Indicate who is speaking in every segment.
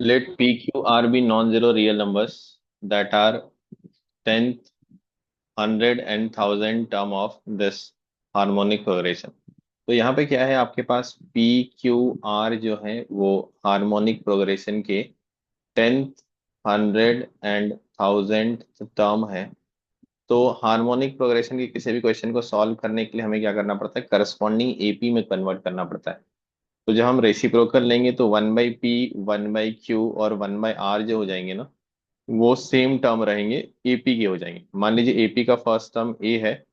Speaker 1: Let PQR be non-zero real numbers that are tenth, hundred and thousand term of this harmonic progression. तो यहाँ पे क्या है आपके पास PQR जो है वो हार्मोनिक प्रोग्रेशन के tenth, hundred and thousand term है। तो हार्मोनिक प्रोग्रेशन के किसी भी क्वेश्चन को सॉल्व करने के लिए हमें क्या करना पड़ता है, करस्पॉन्डिंग एपी में कन्वर्ट करना पड़ता है। तो जब हम रेसिप्रोकल लेंगे तो 1/P, 1/Q और 1/R जो हो जाएंगे ना, वो सेम टर्म रहेंगे, एपी के हो जाएंगे। मान लीजिए एपी का फर्स्ट टर्म ए है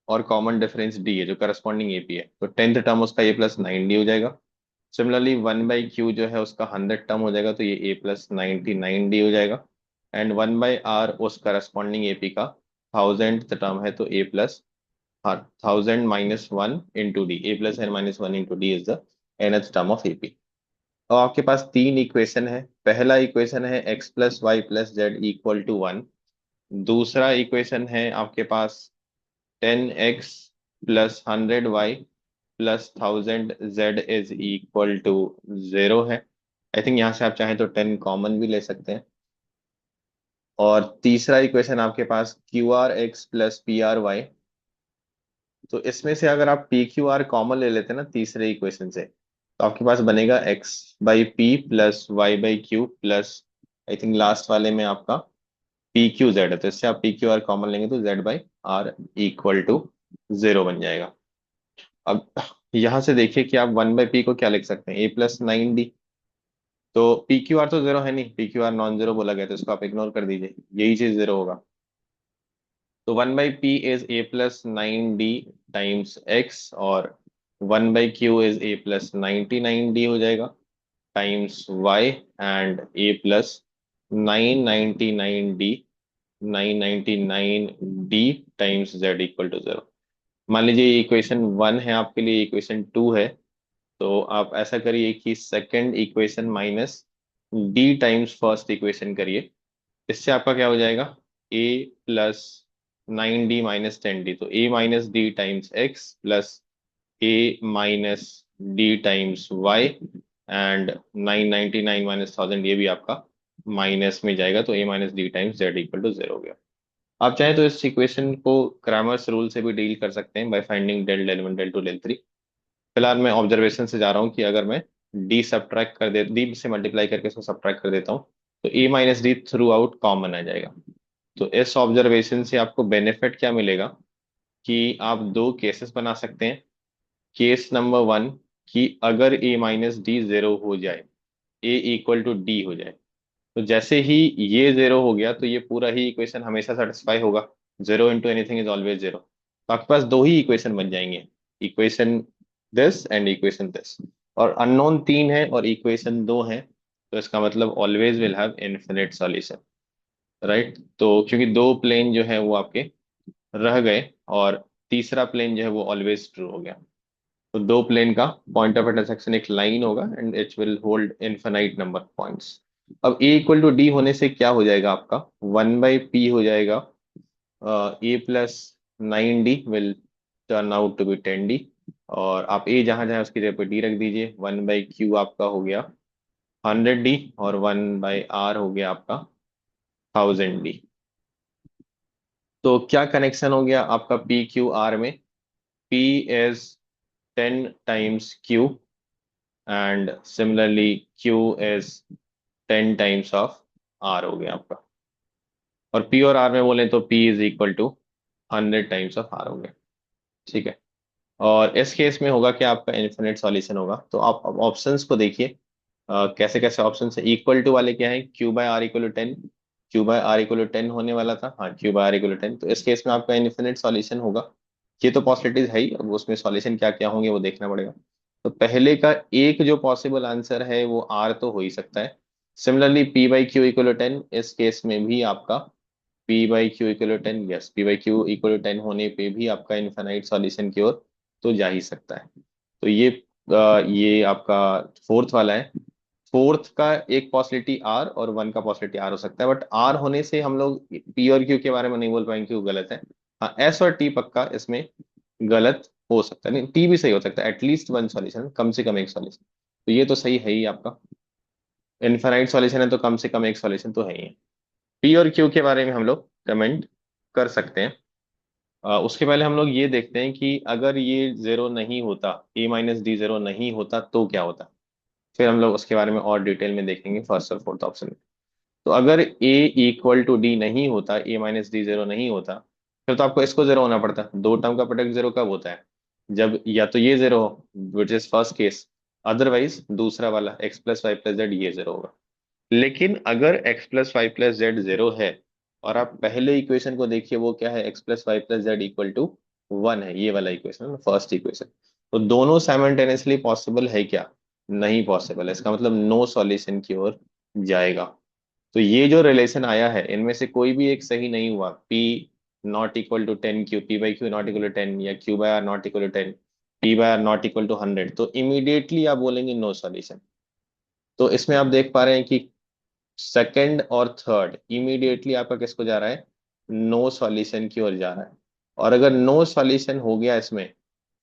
Speaker 1: और कॉमन डिफरेंस डी है जो करस्पॉन्डिंग एपी है, तो टेंथ टर्म उसका A+9D हो जाएगा। सिमिलरली 1/Q जो है उसका 100 टर्म हो जाएगा, तो ये A+99D हो जाएगा। एंड 1/R उस करस्पॉन्डिंग एपी का थाउजेंड टर्म है, तो thousand minus one into D, A+n-1 into D is the nth term of AP. और आपके पास तीन इक्वेशन है। पहला इक्वेशन है x+y+z=1। दूसरा इक्वेशन है आपके पास 10x+100y प्लस 1000 z=0 है। आई थिंक यहाँ से आप चाहें तो 10 कॉमन भी ले सकते हैं। और तीसरा इक्वेशन आपके पास QR x+PR y। तो इसमें से अगर आप PQR कॉमन ले लेते हैं ना तीसरे इक्वेशन से, तो आपके पास बनेगा x/p plus y/q plus, I think last वाले में आपका PQZ है, तो इससे आप PQR कॉमन लेंगे तो Z/R=0 बन जाएगा। अब यहां से देखिए कि आप 1/p को क्या लिख सकते हैं, A+9D। तो PQR तो जीरो है नहीं, PQR नॉन जीरो बोला गया, तो इसको आप इग्नोर कर दीजिए, यही चीज जीरो होगा। तो 1/p is A+9D times x, और 1/q इज A+99D हो जाएगा times y, and A+999D, 999D times Z=0। मान लीजिए ये इक्वेशन वन है आपके लिए, इक्वेशन टू है। तो आप ऐसा करिए कि second equation minus D times first equation करिए। इससे आपका क्या हो जाएगा, A+9D-10D, तो A-D times x plus A-D times y, and 999 - 1000 ये भी आपका माइनस में जाएगा, तो A-D टाइम्स Z=0 हो गया। आप चाहें तो इस इक्वेशन को क्रैमर्स रूल से भी डील कर सकते हैं by finding del 1, del 2, del 3। फिलहाल मैं ऑब्जर्वेशन से जा रहा हूँ कि अगर मैं डी से मल्टीप्लाई करके इसको सब्ट्रैक्ट कर देता हूँ, तो A-D थ्रू आउट कॉमन आ जाएगा। तो इस ऑब्जर्वेशन से आपको बेनिफिट क्या मिलेगा कि आप दो केसेस बना सकते हैं। केस नंबर वन, कि अगर A-D जीरो हो जाए, A=D हो जाए, तो जैसे ही ये जीरो हो गया तो ये पूरा ही इक्वेशन हमेशा सेटिस्फाई होगा। Zero into anything is always zero. तो आपके पास दो ही इक्वेशन बन जाएंगे, equation this and equation this. और अननोन तीन है और इक्वेशन दो है, तो इसका मतलब always will have infinite solution, right. तो क्योंकि दो प्लेन जो है वो आपके रह गए, और तीसरा प्लेन जो है वो ऑलवेज ट्रू हो गया। तो दो प्लेन का पॉइंट ऑफ इंटरसेक्शन एक लाइन होगा and it will hold infinite number points. अब A=D होने से क्या हो जाएगा आपका, 1/p हो जाएगा। A+9D will turn out to be 10D। और आप A जहां जहां उसकी जगह पे D रख दीजिए। 1/q आपका हो गया 100D, और 1/r हो गया आपका 1000D। तो क्या कनेक्शन हो गया आपका PQR में, P is 10 times Q, and similarly Q is 10 times of R हो गया आपका। और P और R में बोले तो P is equal to 100 times of R हो गया। ठीक है। और इस केस में होगा कि आपका इन्फिनिट सॉल्यूशन होगा। तो आप ऑप्शंस को देखिए, कैसे कैसे ऑप्शन है। इक्वल टू वाले क्या है, Q/R=10। Q/R=10 होने वाला था, हाँ Q/R=10, तो इस केस में आपका इन्फिनिट सॉल्यूशन होगा। ये तो पॉसिबिलिटीज है ही, अब उसमें सॉल्यूशन क्या क्या होंगे वो देखना पड़ेगा। तो पहले का एक जो पॉसिबल आंसर है वो R तो हो ही सकता है। सिमिलरली P/Q=10, इस केस में भी आपका P/Q=10, यस P/Q=10 होने पे भी आपका इनफाइनाइट सॉल्यूशन की ओर तो जा ही सकता है। तो ये आपका फोर्थ वाला है। फोर्थ का एक पॉसिबिलिटी R और वन का पॉसिबिलिटी R हो सकता है, बट R होने से हम लोग P और Q के बारे में नहीं बोल पाएंगे क्यों, गलत है। हाँ S और T पक्का इसमें गलत हो सकता है, नहीं T भी सही हो सकता है, एटलीस्ट वन सॉल्यूशन, कम से कम एक सॉल्यूशन। तो ये तो सही है ही आपका। इनफाइनाइट सॉल्यूशन है तो कम से कम एक सॉल्यूशन तो है ही है। पी और क्यू के बारे में हम लोग कमेंट कर सकते हैं। उसके पहले हम लोग ये देखते हैं कि अगर ये जीरो नहीं होता, ए माइनस डी जीरो नहीं होता तो क्या होता। फिर हम लोग उसके बारे में और डिटेल में देखेंगे फर्स्ट और फोर्थ ऑप्शन में। तो अगर ए इक्वल टू डी नहीं होता, ए माइनस डी जीरो नहीं होता, फिर तो आपको इसको जीरो होना पड़ता। दो टर्म का प्रोडक्ट जीरो कब होता है? जब या तो ये जीरो हो, which is first case, otherwise दूसरा वाला x plus y plus z ये जीरो होगा। लेकिन अगर x plus y plus z zero है, और आप पहले इक्वेशन को देखिए, वो क्या है, x plus y plus z equal to one है, ये वाला इक्वेशन, फर्स्ट इक्वेशन। तो दोनों साइमल्टेनियसली पॉसिबल है क्या? नहीं पॉसिबल है। इसका मतलब नो सॉल्यूशन की ओर जाएगा। तो ये जो रिलेशन आया है, इनमें से कोई भी एक सही नहीं हुआ। p not equal to ten q, p by q not equal to ten, या q by r not equal to ten, p by r not equal to hundred, तो इमीडिएटली आप बोलेंगे नो सॉल्यूशन। तो इसमें आप देख पा रहे हैं कि सेकंड और थर्ड इमीडिएटली आपका किसको जा रहा है? नो सॉल्यूशन की ओर जा रहा है। और अगर नो सॉल्यूशन हो गया इसमें,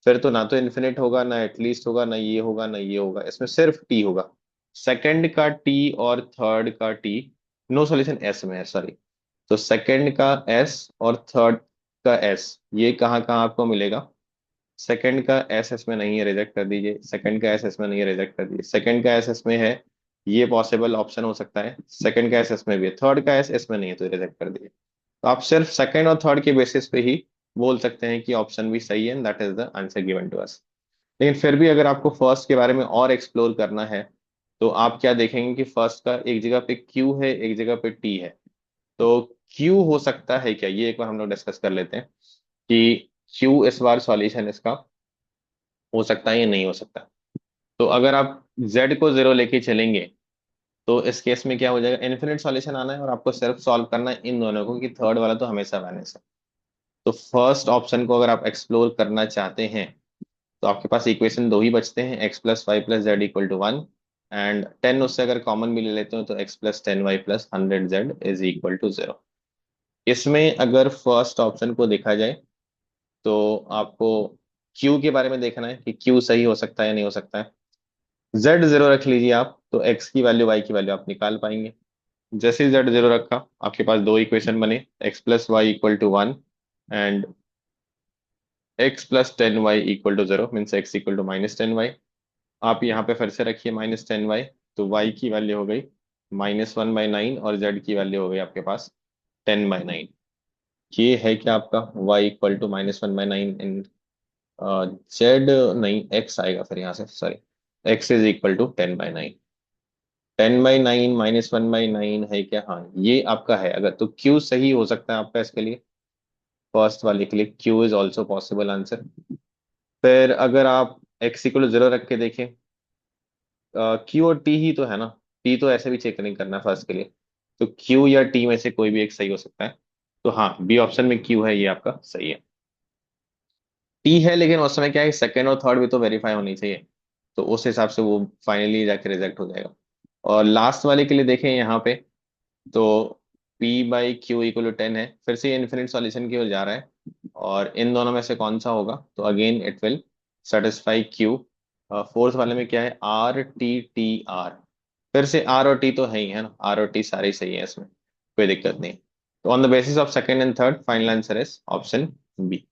Speaker 1: फिर तो ना तो इन्फिनिट होगा, ना एटलीस्ट होगा, ना ये होगा, ना ये होगा, इसमें सिर्फ टी होगा। सेकंड का टी और थर्ड का टी, नो सॉल्यूशन एस में है, सॉरी। तो सेकंड का एस और थर्ड का एस, ये कहाँ कहाँ आपको मिलेगा? सेकंड का एस एस में नहीं है, रिजेक्ट कर दीजिए। सेकंड का एस एस में नहीं है, रिजेक्ट कर दीजिए। सेकंड का एस एस में है, ये पॉसिबल ऑप्शन हो सकता है। सेकंड का एस एस में भी है, थर्ड का एस एस में नहीं है, तो रिजेक्ट कर दीजिए। तो आप सिर्फ सेकंड और थर्ड के बेसिस पे ही बोल सकते हैं कि ऑप्शन भी सही है, that is the answer given to us. लेकिन फिर भी अगर आपको फर्स्ट के बारे में और एक्सप्लोर करना है, तो आप क्या देखेंगे कि फर्स्ट का एक जगह पे क्यू है, एक जगह पे टी है। तो क्यू हो सकता है क्या, ये एक बार हम लोग डिस्कस कर लेते हैं कि क्यू इस बार सॉल्यूशन इसका हो सकता है या नहीं हो सकता। तो अगर आप z को जीरो लेके चलेंगे, तो इस केस में क्या हो जाएगा? इन्फिनिट सॉल्यूशन आना है और आपको सिर्फ सॉल्व करना है इन दोनों को, कि थर्ड वाला तो हमेशा वैनिश है। तो फर्स्ट ऑप्शन को अगर आप एक्सप्लोर करना चाहते हैं, तो आपके पास इक्वेशन दो ही बचते हैं, x plus y plus z equal to one, and ten उससे अगर कॉमन भी ले लेते हो तो x plus ten y plus hundred z is equal to zero. इसमें अगर फर्स्ट ऑप्शन को देखा जाए, तो आपको क्यू के बारे में देखना है कि क्यू सही हो सकता है या नहीं हो सकता है। जेड जीरो रख लीजिए आप, तो एक्स की वैल्यू वाई की वैल्यू आप निकाल पाएंगे। जैसे ही जेड जीरो रखा, आपके पास दो इक्वेशन बने, x plus y equal to one and x plus ten y equal to zero, means x equal to minus ten y. आप यहाँ पे फिर से रखिए माइनस टेन वाई, तो वाई की वैल्यू हो गई माइनस वन बाई नाइन, और जेड की वैल्यू हो गई आपके पास टेन बाई नाइन। ये है क्या आपका y equal to minus one by nine in z, नहीं एक्स आएगा फिर यहाँ से, sorry, x is equal to ten by nine. Ten by nine minus one by nine है क्या? हाँ, ये आपका है। अगर तो क्यू सही हो सकता है आपका इसके लिए, फर्स्ट वाले के लिए Q is also possible answer. फिर अगर आप एक्स इक्वल जीरो रख के देखें, क्यू और टी ही तो है ना, टी तो ऐसे भी चेक नहीं करना फर्स्ट के लिए। तो क्यू या टी में से कोई भी एक सही हो सकता है। तो हाँ, बी ऑप्शन में क्यू है, ये आपका सही है। टी है, लेकिन उस समय क्या है, सेकंड और थर्ड भी तो वेरीफाई होनी चाहिए, तो उस हिसाब से वो फाइनली जाके रिजेक्ट हो जाएगा। और लास्ट वाले के लिए देखें यहाँ पे, तो P by q equal to ten है, फिर से ये इन्फिनिट सॉल्यूशन की ओर जा रहा है। और इन दोनों में से कौन सा होगा? तो again it will satisfy Q. Fourth वाले में क्या है? आर टी टी आर, फिर से आर और टी तो है ही, है ना, आर और टी सारे ही सही है, इसमें कोई दिक्कत नहीं। तो on the basis of second and third, final answer is option B.